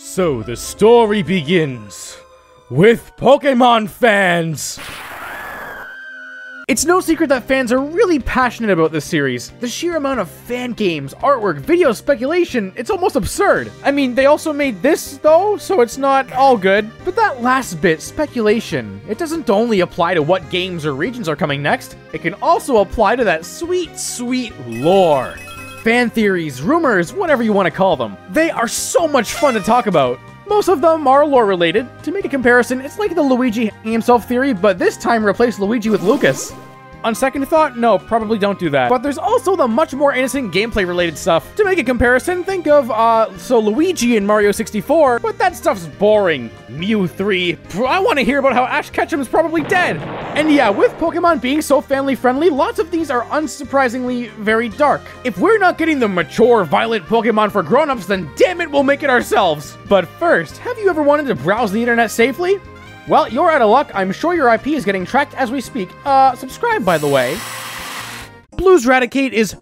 So the story begins with Pokemon fans. It's no secret that fans are really passionate about this series. The sheer amount of fan games, artwork, video speculation, it's almost absurd. I mean, they also made this though, so it's not all good. But that last bit, speculation, it doesn't only apply to what games or regions are coming next, it can also apply to that sweet, sweet lore. Fan theories, rumors, whatever you want to call them. They are so much fun to talk about. Most of them are lore related. To make a comparison, it's like the Luigi hanging himself theory, but this time replace Luigi with Lucas. On second thought, no, probably don't do that. But there's also the much more innocent gameplay related stuff. To make a comparison, think of, Luigi in Mario 64, but that stuff's boring. Mew 3, I want to hear about how Ash Ketchum's probably dead. And yeah, with Pokemon being so family friendly, lots of these are unsurprisingly very dark. If we're not getting the mature, violent Pokemon for grown-ups, then damn it, we'll make it ourselves. But first, have you ever wanted to browse the internet safely? Well, you're out of luck. I'm sure your IP is getting tracked as we speak. Subscribe, by the way. Blue's Raticate is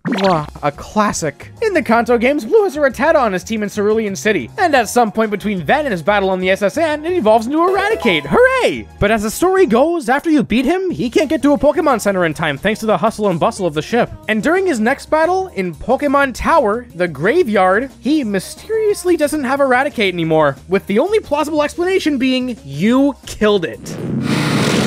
a classic. In the Kanto games, Blue has a Rattata on his team in Cerulean City, and at some point between then and his battle on the SS Anne, it evolves into a Raticate. Hooray! But as the story goes, after you beat him, he can't get to a Pokemon Center in time thanks to the hustle and bustle of the ship. And during his next battle, in Pokemon Tower, the Graveyard, he mysteriously doesn't have a Raticate anymore, with the only plausible explanation being, you killed it.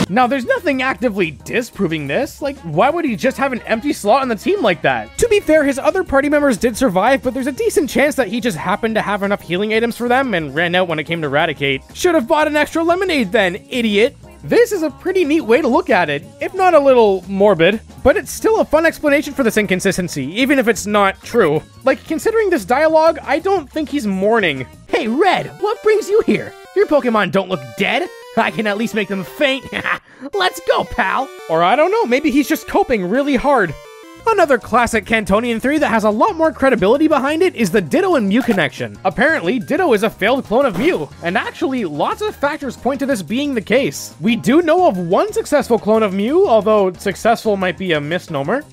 Now, there's nothing actively disproving this. Like, why would he just have an empty slot on the team like that? To be fair, his other party members did survive, but there's a decent chance that he just happened to have enough healing items for them and ran out when it came to Raticate. Should have bought an extra lemonade then, idiot. This is a pretty neat way to look at it, if not a little morbid, but it's still a fun explanation for this inconsistency, even if it's not true. Like, considering this dialogue, I don't think he's mourning. Hey, Red, what brings you here? Your Pokemon don't look dead. I can at least make them faint. Let's go, pal. Or I don't know, maybe he's just coping really hard. Another classic Cantonian theory that has a lot more credibility behind it is the Ditto and Mew connection. Apparently, Ditto is a failed clone of Mew, and actually, lots of factors point to this being the case. We do know of one successful clone of Mew, although successful might be a misnomer.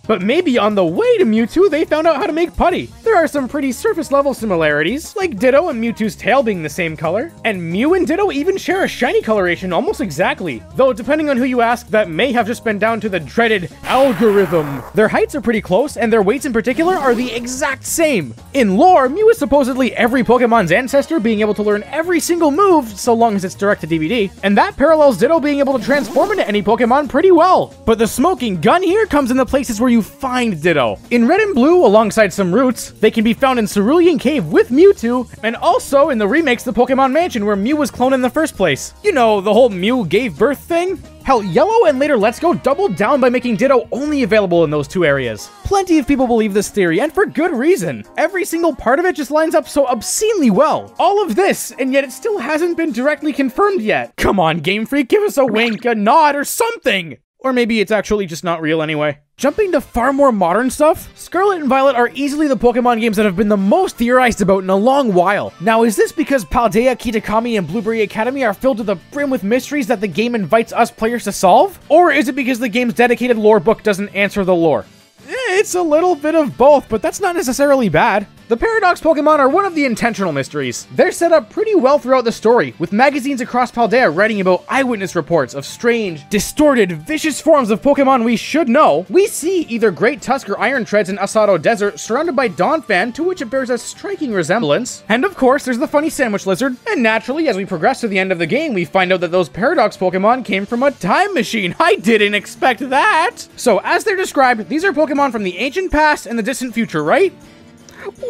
But maybe on the way to Mewtwo, they found out how to make putty. There are some pretty surface level similarities, like Ditto and Mewtwo's tail being the same color, and Mew and Ditto even share a shiny coloration almost exactly. Though depending on who you ask, that may have just been down to the dreaded algorithm. Their heights are pretty close, and their weights in particular are the exact same. In lore, Mew is supposedly every Pokemon's ancestor, being able to learn every single move, so long as it's direct to DVD, and that parallels Ditto being able to transform into any Pokemon pretty well. But the smoking gun here comes in the places where you find Ditto. In Red and Blue, alongside some roots, they can be found in Cerulean Cave with Mewtwo, and also in the remakes The Pokemon Mansion where Mew was cloned in the first place. You know, the whole Mew gave birth thing? Hell, Yellow and later Let's Go doubled down by making Ditto only available in those two areas. Plenty of people believe this theory, and for good reason. Every single part of it just lines up so obscenely well. All of this, and yet it still hasn't been directly confirmed yet. Come on, Game Freak, give us a wink, a nod, or something! Or maybe it's actually just not real anyway. Jumping to far more modern stuff, Scarlet and Violet are easily the Pokemon games that have been the most theorized about in a long while. Now, is this because Paldea, Kitakami, and Blueberry Academy are filled to the brim with mysteries that the game invites us players to solve? Or is it because the game's dedicated lore book doesn't answer the lore? It's a little bit of both, but that's not necessarily bad. The Paradox Pokemon are one of the intentional mysteries. They're set up pretty well throughout the story, with magazines across Paldea writing about eyewitness reports of strange, distorted, vicious forms of Pokemon we should know. We see either Great Tusk or Iron Treads in Asado Desert surrounded by Donphan, to which it bears a striking resemblance. And of course, there's the funny Sandwich Lizard. And naturally, as we progress to the end of the game, we find out that those Paradox Pokemon came from a time machine. I didn't expect that! So, as they're described, these are Pokemon from the ancient past and the distant future, right?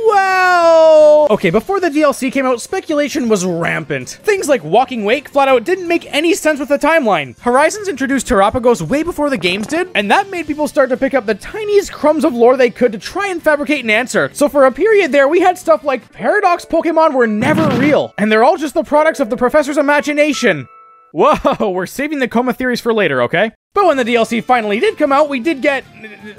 Well... Okay, before the DLC came out, speculation was rampant. Things like Walking Wake flat out didn't make any sense with the timeline. Horizons introduced Terapagos way before the games did, and that made people start to pick up the tiniest crumbs of lore they could to try and fabricate an answer. So for a period there, we had stuff like Paradox Pokemon were never real, and they're all just the products of the professor's imagination. Whoa, we're saving the coma theories for later, okay? But when the DLC finally did come out, we did get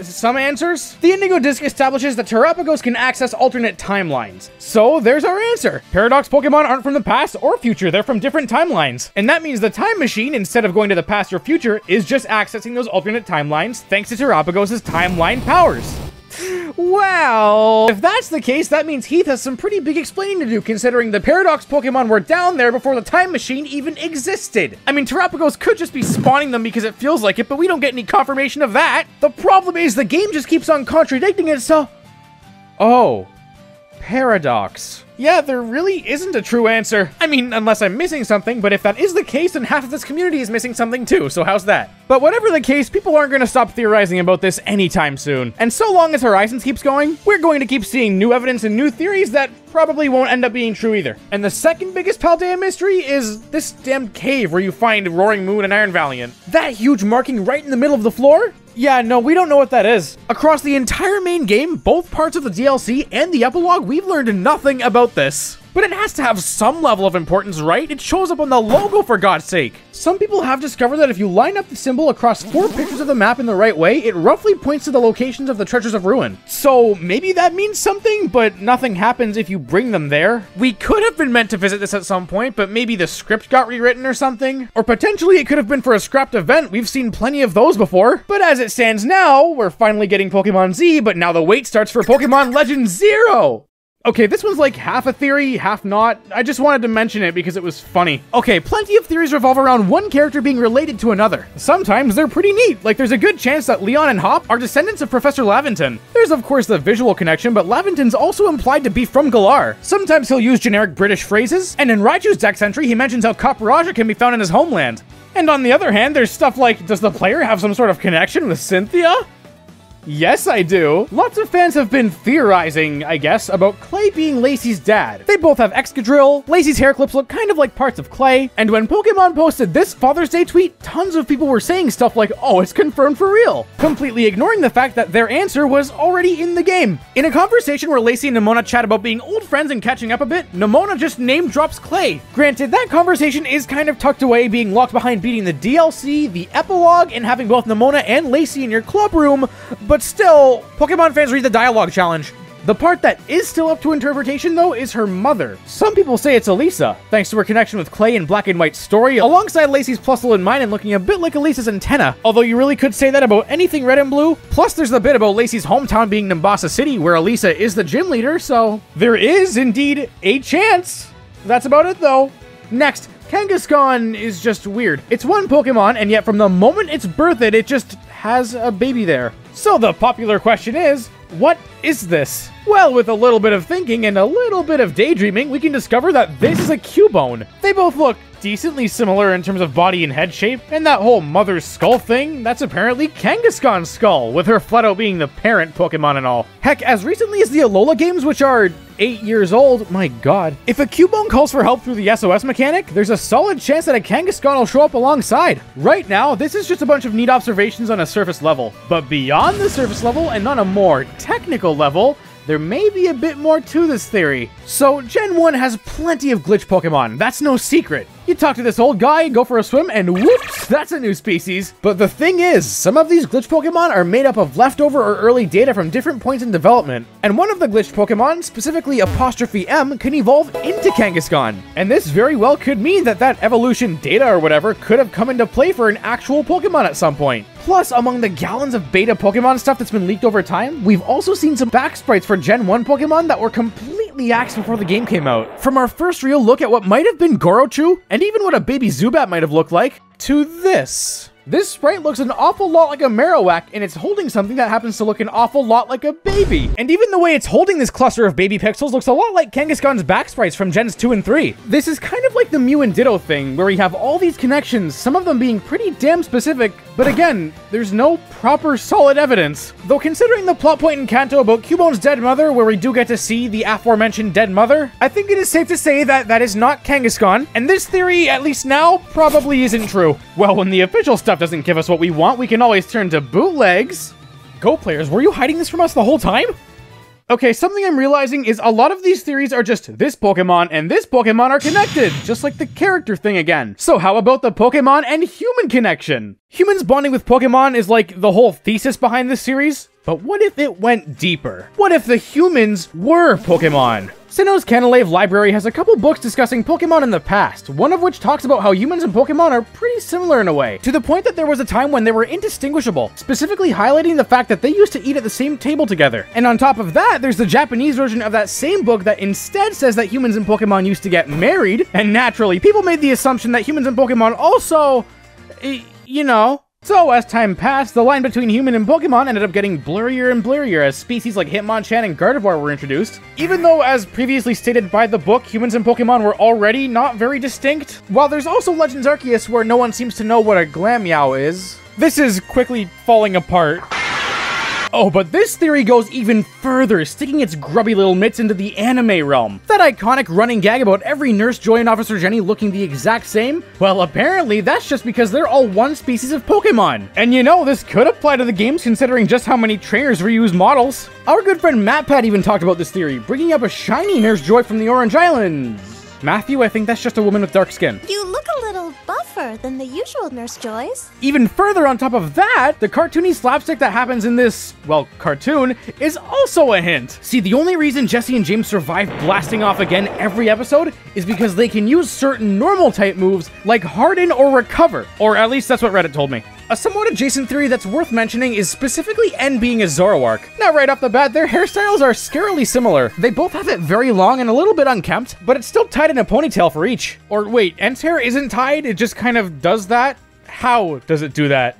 some answers. The Indigo Disc establishes that Terapagos can access alternate timelines. So there's our answer. Paradox Pokemon aren't from the past or future, they're from different timelines. And that means the Time Machine, instead of going to the past or future, is just accessing those alternate timelines thanks to Terapagos' timeline powers. Well, if that's the case, that means Heath has some pretty big explaining to do, considering the Paradox Pokemon were down there before the time machine even existed. I mean, Terapagos could just be spawning them because it feels like it, but we don't get any confirmation of that. The problem is the game just keeps on contradicting itself. Oh, Paradox. Yeah, there really isn't a true answer. I mean, unless I'm missing something, but if that is the case, then half of this community is missing something too, so how's that? But whatever the case, people aren't going to stop theorizing about this anytime soon. And so long as Horizons keeps going, we're going to keep seeing new evidence and new theories that probably won't end up being true either. And the second biggest Paldea mystery is this damn cave where you find Roaring Moon and Iron Valiant. That huge marking right in the middle of the floor? Yeah, no, we don't know what that is. Across the entire main game, both parts of the DLC and the epilogue, we've learned nothing about this. But it has to have some level of importance, right? It shows up on the logo, for God's sake. Some people have discovered that if you line up the symbol across 4 pictures of the map in the right way, it roughly points to the locations of the Treasures of Ruin. So maybe that means something, but nothing happens if you bring them there. We could have been meant to visit this at some point, but maybe the script got rewritten or something. Or potentially it could have been for a scrapped event. We've seen plenty of those before. But as it stands now, we're finally getting Pokemon Z, but now the wait starts for Pokemon Legend Zero. Okay, this one's like half a theory, half not. I just wanted to mention it because it was funny. Okay, plenty of theories revolve around one character being related to another. Sometimes they're pretty neat, like there's a good chance that Leon and Hop are descendants of Professor Laventon. There's of course the visual connection, but Laventon's also implied to be from Galar. Sometimes he'll use generic British phrases, and in Raichu's dex entry, he mentions how Copperajah can be found in his homeland. And on the other hand, there's stuff like, does the player have some sort of connection with Cynthia? Yes, I do. Lots of fans have been theorizing, I guess, about Clay being Lacey's dad. They both have Excadrill, Lacey's hair clips look kind of like parts of Clay, and when Pokemon posted this Father's Day tweet, tons of people were saying stuff like, oh, it's confirmed for real, completely ignoring the fact that their answer was already in the game. In a conversation where Lacey and Nemona chat about being old friends and catching up a bit, Nemona just name drops Clay. Granted, that conversation is kind of tucked away, being locked behind beating the DLC, the epilogue, and having both Nemona and Lacey in your club room, but still, Pokemon fans read the dialogue challenge. The part that is still up to interpretation, though, is her mother. Some people say it's Elisa, thanks to her connection with Clay in Black and White's story, alongside Lacey's Plusle and Mine and looking a bit like Elisa's antenna. Although you really could say that about anything Red and Blue. Plus, there's the bit about Lacey's hometown being Nimbasa City, where Elisa is the gym leader, so there is indeed a chance. That's about it, though. Next, Kangaskhan is just weird. It's one Pokemon, and yet from the moment it's birthed, it just has a baby there. So the popular question is, what is this? Well, with a little bit of thinking and a little bit of daydreaming, we can discover that this is a Cubone. They both look decently similar in terms of body and head shape, and that whole mother's skull thing, that's apparently Kangaskhan's skull, with her flat out being the parent Pokemon and all. Heck, as recently as the Alola games, which are 8 years old, my god. If a Cubone calls for help through the SOS mechanic, there's a solid chance that a Kangaskhan will show up alongside. Right now, this is just a bunch of neat observations on a surface level. But beyond the surface level and on a more technical level, there may be a bit more to this theory. So, Gen 1 has plenty of glitch Pokemon, that's no secret. You talk to this old guy, go for a swim, and whoops, that's a new species. But the thing is, some of these glitch Pokemon are made up of leftover or early data from different points in development. And one of the glitched Pokemon, specifically ''M, can evolve into Kangaskhan. And this very well could mean that that evolution data or whatever could have come into play for an actual Pokemon at some point. Plus, among the gallons of beta Pokemon stuff that's been leaked over time, we've also seen some back sprites for Gen 1 Pokemon that were completely axed before the game came out. From our first real look at what might have been Gorochu, and even what a baby Zubat might have looked like, to this. This sprite looks an awful lot like a Marowak, and it's holding something that happens to look an awful lot like a baby. And even the way it's holding this cluster of baby pixels looks a lot like Kangaskhan's back sprites from Gens 2 and 3. This is kind of like the Mew and Ditto thing, where we have all these connections, some of them being pretty damn specific, but again, there's no proper solid evidence. Though considering the plot point in Kanto about Cubone's dead mother, where we do get to see the aforementioned dead mother, I think it is safe to say that that is not Kangaskhan, and this theory, at least now, probably isn't true. Well, when the official stuff doesn't give us what we want, we can always turn to bootlegs. Go players, were you hiding this from us the whole time? Okay, something I'm realizing is a lot of these theories are just this Pokemon and this Pokemon are connected, just like the character thing again. So how about the Pokemon and human connection? Humans bonding with Pokemon is like the whole thesis behind this series. But what if it went deeper? What if the humans were Pokemon? Sinnoh's Canalave library has a couple books discussing Pokemon in the past, one of which talks about how humans and Pokemon are pretty similar in a way, to the point that there was a time when they were indistinguishable, specifically highlighting the fact that they used to eat at the same table together. And on top of that, there's the Japanese version of that same book that instead says that humans and Pokemon used to get married, and naturally, people made the assumption that humans and Pokemon also, you know. So, as time passed, the line between human and Pokemon ended up getting blurrier and blurrier as species like Hitmonchan and Gardevoir were introduced. Even though, as previously stated by the book, humans and Pokemon were already not very distinct, while there's also Legends Arceus where no one seems to know what a Glameow is, this is quickly falling apart. Oh, but this theory goes even further, sticking its grubby little mitts into the anime realm. That iconic running gag about every Nurse Joy and Officer Jenny looking the exact same? Well, apparently that's just because they're all one species of Pokemon. And you know, this could apply to the games considering just how many trainers reuse models. Our good friend MatPat even talked about this theory, bringing up a shiny Nurse Joy from the Orange Islands. Matthew, I think that's just a woman with dark skin. You look a little buffer than the usual Nurse Joys. Even further on top of that, the cartoony slapstick that happens in this, well, cartoon, is also a hint. See, the only reason Jessie and James survive blasting off again every episode is because they can use certain normal type moves like Harden or Recover, or at least that's what Reddit told me. A somewhat adjacent theory that's worth mentioning is specifically N being a Zoroark. Now right off the bat, their hairstyles are scarily similar. They both have it very long and a little bit unkempt, but it's still tied in a ponytail for each. Or wait, N's hair isn't tied, it just kind of does that? How does it do that?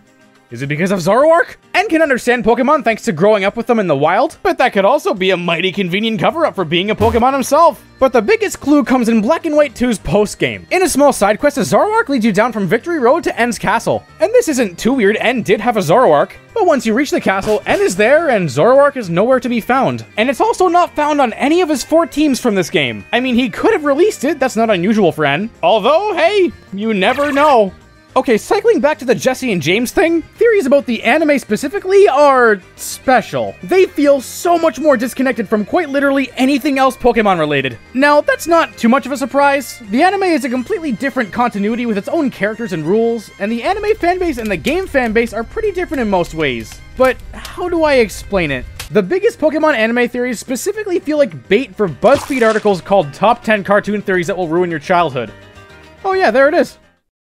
Is it because of Zoroark? N can understand Pokemon thanks to growing up with them in the wild, but that could also be a mighty convenient cover-up for being a Pokemon himself. But the biggest clue comes in Black and White 2's post-game. In a small side quest, a Zoroark leads you down from Victory Road to N's castle. And this isn't too weird, N did have a Zoroark, but once you reach the castle, N is there and Zoroark is nowhere to be found. And it's also not found on any of his 4 teams from this game. I mean, he could have released it, that's not unusual for N. Although, hey, you never know. Okay, cycling back to the Jessie and James thing, theories about the anime specifically are special. They feel so much more disconnected from quite literally anything else Pokemon related. Now, that's not too much of a surprise. The anime is a completely different continuity with its own characters and rules, and the anime fanbase and the game fanbase are pretty different in most ways. But how do I explain it? The biggest Pokemon anime theories specifically feel like bait for BuzzFeed articles called Top 10 Cartoon Theories That Will Ruin Your Childhood. Oh yeah, there it is.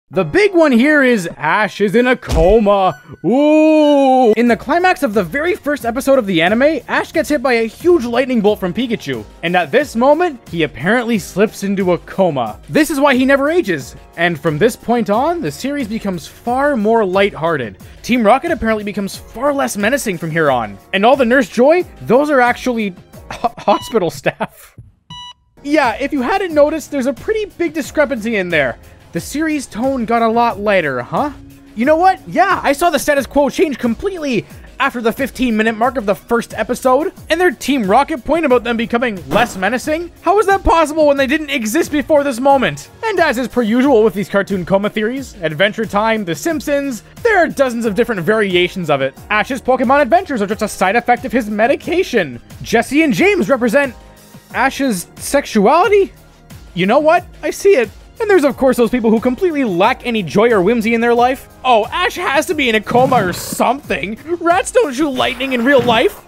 The big one here is Ash is in a coma. Ooh! In the climax of the very first episode of the anime, Ash gets hit by a huge lightning bolt from Pikachu. And at this moment, he apparently slips into a coma. This is why he never ages. And from this point on, the series becomes far more lighthearted. Team Rocket apparently becomes far less menacing from here on. And all the Nurse Joy, those are actually hospital staff. Yeah, if you hadn't noticed, there's a pretty big discrepancy in there. The series tone got a lot lighter, huh? You know what? Yeah, I saw the status quo change completely after the 15-minute mark of the first episode, and their Team Rocket point about them becoming less menacing? How is that possible when they didn't exist before this moment? And as is per usual with these cartoon coma theories, Adventure Time, The Simpsons, there are dozens of different variations of it. Ash's Pokemon adventures are just a side effect of his medication. Jessie and James represent Ash's sexuality? You know what? I see it. And there's of course those people who completely lack any joy or whimsy in their life. Oh, Ash has to be in a coma or something. Rats don't shoot lightning in real life.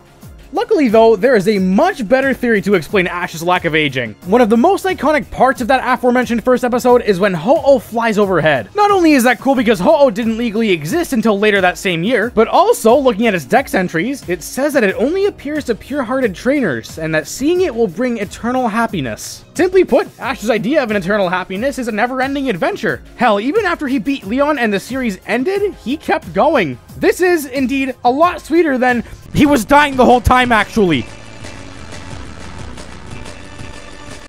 Luckily though, there is a much better theory to explain Ash's lack of aging. One of the most iconic parts of that aforementioned first episode is when Ho-Oh flies overhead. Not only is that cool because Ho-Oh didn't legally exist until later that same year, but also, looking at its dex entries, it says that it only appears to pure-hearted trainers, and that seeing it will bring eternal happiness. Simply put, Ash's idea of an eternal happiness is a never-ending adventure. Hell, even after he beat Leon and the series ended, he kept going. This is, indeed, a lot sweeter than he was dying the whole time, actually.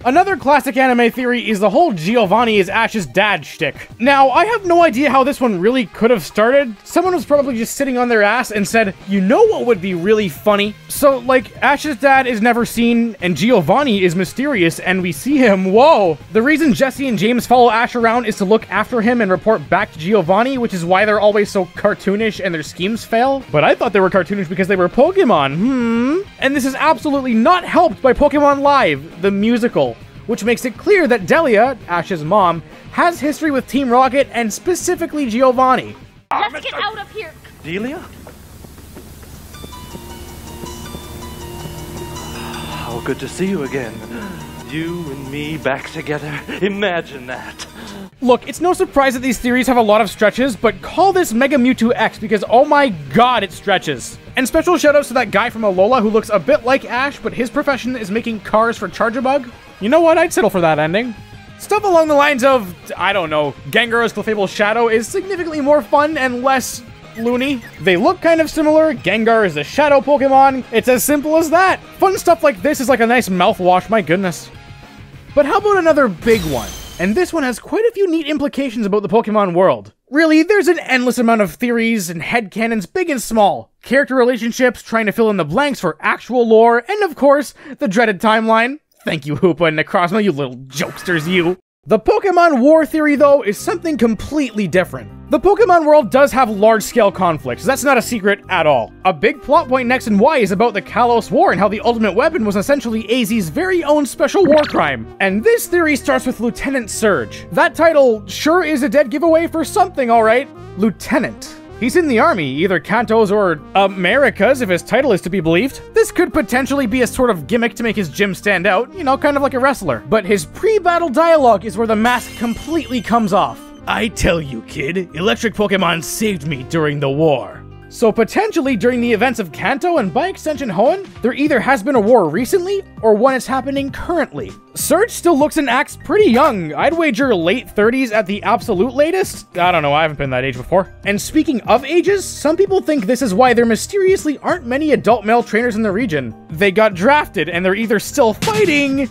Another classic anime theory is the whole Giovanni is Ash's dad shtick. Now, I have no idea how this one really could have started. Someone was probably just sitting on their ass and said, you know what would be really funny? So, like, Ash's dad is never seen, and Giovanni is mysterious, and we see him, whoa! The reason Jessie and James follow Ash around is to look after him and report back to Giovanni, which is why they're always so cartoonish and their schemes fail. But I thought they were cartoonish because they were Pokemon, And this is absolutely not helped by Pokemon Live, the musical, which makes it clear that Delia, Ash's mom, has history with Team Rocket and specifically Giovanni. Let's get out of here! Delia? Oh, good to see you again. You and me back together. Imagine that. Look, it's no surprise that these theories have a lot of stretches, but call this Mega Mewtwo X because oh my god, it stretches. And special shoutouts to that guy from Alola who looks a bit like Ash, but his profession is making cars for Charjabug. You know what? I'd settle for that ending. Stuff along the lines of, I don't know, Gengar's Clefable Shadow is significantly more fun and less loony. They look kind of similar. Gengar is a shadow Pokemon. It's as simple as that. Fun stuff like this is like a nice mouthwash, my goodness. But how about another big one? And this one has quite a few neat implications about the Pokemon world. Really, there's an endless amount of theories and headcanons, big and small. Character relationships, trying to fill in the blanks for actual lore, and of course, the dreaded timeline. Thank you, Hoopa and Necrozma, you little jokesters, you. The Pokemon War theory, though, is something completely different. The Pokemon world does have large-scale conflicts, that's not a secret at all. A big plot point in X and Y is about the Kalos War and how the ultimate weapon was essentially AZ's very own special war crime. And this theory starts with Lieutenant Surge. That title sure is a dead giveaway for something, alright. Lieutenant. He's in the army, either Kanto's or America's, if his title is to be believed. This could potentially be a sort of gimmick to make his gym stand out, you know, kind of like a wrestler. But his pre-battle dialogue is where the mask completely comes off. I tell you, kid, electric Pokemon saved me during the war. So potentially during the events of Kanto and by extension Hoenn, there either has been a war recently or one is happening currently. Surge still looks and acts pretty young. I'd wager late 30s at the absolute latest. I don't know, I haven't been that age before. And speaking of ages, some people think this is why there mysteriously aren't many adult male trainers in the region. They got drafted and they're either still fighting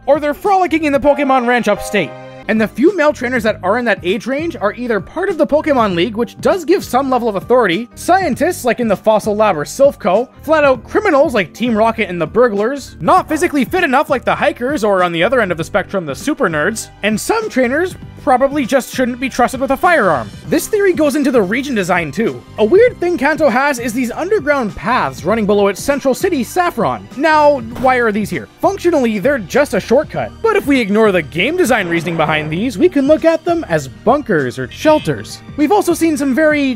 or they're frolicking in the Pokemon Ranch upstate. And the few male trainers that are in that age range are either part of the Pokemon League, which does give some level of authority, scientists like in the Fossil Lab or Silphco, flat-out criminals like Team Rocket and the Burglars, not physically fit enough like the Hikers or on the other end of the spectrum the Super Nerds, and some trainers probably just shouldn't be trusted with a firearm. This theory goes into the region design too. A weird thing Kanto has is these underground paths running below its central city, Saffron. Now, why are these here? Functionally, they're just a shortcut. But if we ignore the game design reasoning behind these, we can look at them as bunkers or shelters. We've also seen some very,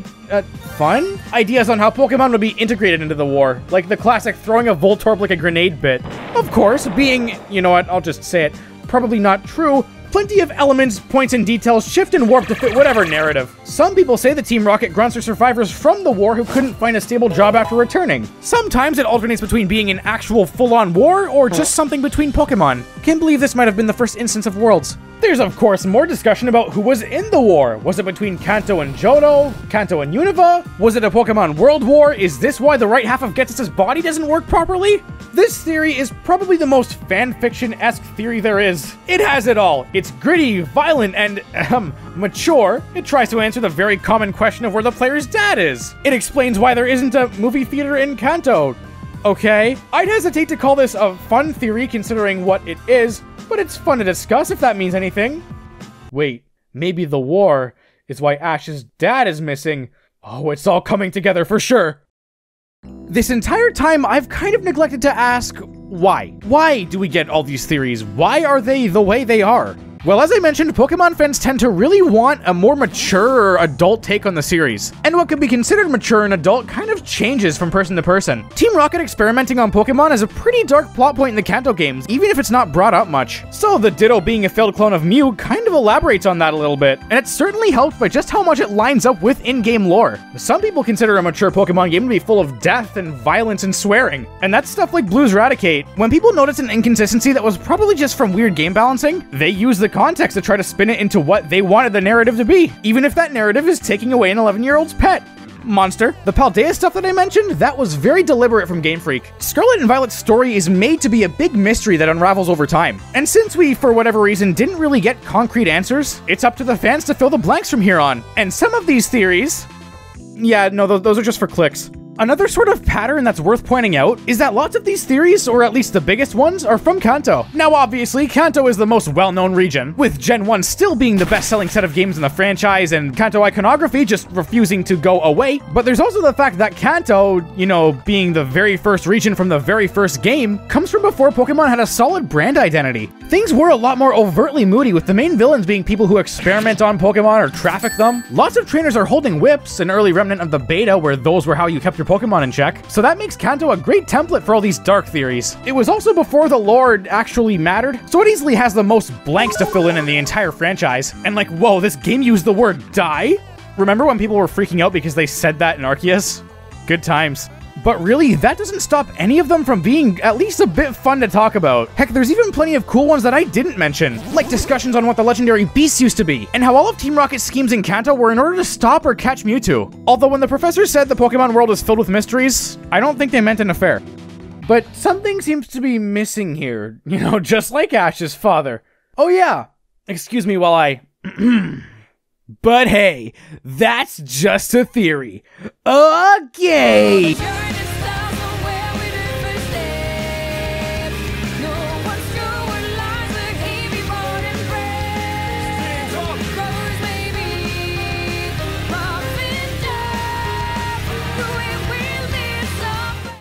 fun ideas on how Pokemon would be integrated into the war, like the classic throwing a Voltorb like a grenade bit. Of course, being, you know what, I'll just say it, probably not true, plenty of elements, points, and details shift and warp to fit whatever narrative. Some people say the Team Rocket grunts are survivors from the war who couldn't find a stable job after returning. Sometimes it alternates between being an actual full-on war or just something between Pokemon. Can't believe this might have been the first instance of Worlds. There's of course more discussion about who was in the war. Was it between Kanto and Johto? Kanto and Unova? Was it a Pokemon World War? Is this why the right half of Ghetsis' body doesn't work properly? This theory is probably the most fanfiction-esque theory there is. It has it all. It's gritty, violent, and, mature. It tries to answer the very common question of where the player's dad is. It explains why there isn't a movie theater in Kanto. Okay, I'd hesitate to call this a fun theory considering what it is, but it's fun to discuss if that means anything. Wait, maybe the war is why Ash's dad is missing. Oh, it's all coming together for sure. This entire time, I've kind of neglected to ask, why? Why do we get all these theories? Why are they the way they are? Well, as I mentioned, Pokemon fans tend to really want a more mature or adult take on the series. And what could be considered mature and adult kind of changes from person to person. Team Rocket experimenting on Pokemon is a pretty dark plot point in the Kanto games, even if it's not brought up much. So the Ditto being a failed clone of Mew kind of elaborates on that a little bit, and it's certainly helped by just how much it lines up with in-game lore. Some people consider a mature Pokemon game to be full of death and violence and swearing, and that's stuff like Blue's Raticate. When people notice an inconsistency that was probably just from weird game balancing, they use the context to try to spin it into what they wanted the narrative to be, even if that narrative is taking away an 11-year-old's pet. Monster. The Paldea stuff that I mentioned, that was very deliberate from Game Freak. Scarlet and Violet's story is made to be a big mystery that unravels over time. And since we, for whatever reason, didn't really get concrete answers, it's up to the fans to fill the blanks from here on. And some of these theories... yeah, no, those are just for clicks. Another sort of pattern that's worth pointing out is that lots of these theories, or at least the biggest ones, are from Kanto. Now obviously, Kanto is the most well-known region, with Gen 1 still being the best-selling set of games in the franchise and Kanto iconography just refusing to go away, but there's also the fact that Kanto, you know, being the very first region from the very first game, comes from before Pokemon had a solid brand identity. things were a lot more overtly moody, with the main villains being people who experiment on Pokemon or traffic them. Lots of trainers are holding whips, an early remnant of the beta where those were how you kept your Pokemon in check. So that makes Kanto a great template for all these dark theories. It was also before the lore actually mattered, so it easily has the most blanks to fill in the entire franchise. And like, whoa, this game used the word die? Remember when people were freaking out because they said that in Arceus? Good times. But really, that doesn't stop any of them from being at least a bit fun to talk about. Heck, there's even plenty of cool ones that I didn't mention, like discussions on what the legendary beasts used to be, and how all of Team Rocket's schemes in Kanto were in order to stop or catch Mewtwo. Although when the professor said the Pokemon world is filled with mysteries, I don't think they meant an affair. But something seems to be missing here, you know, just like Ash's father. Oh yeah, excuse me while I... But hey, that's just a theory. Okay!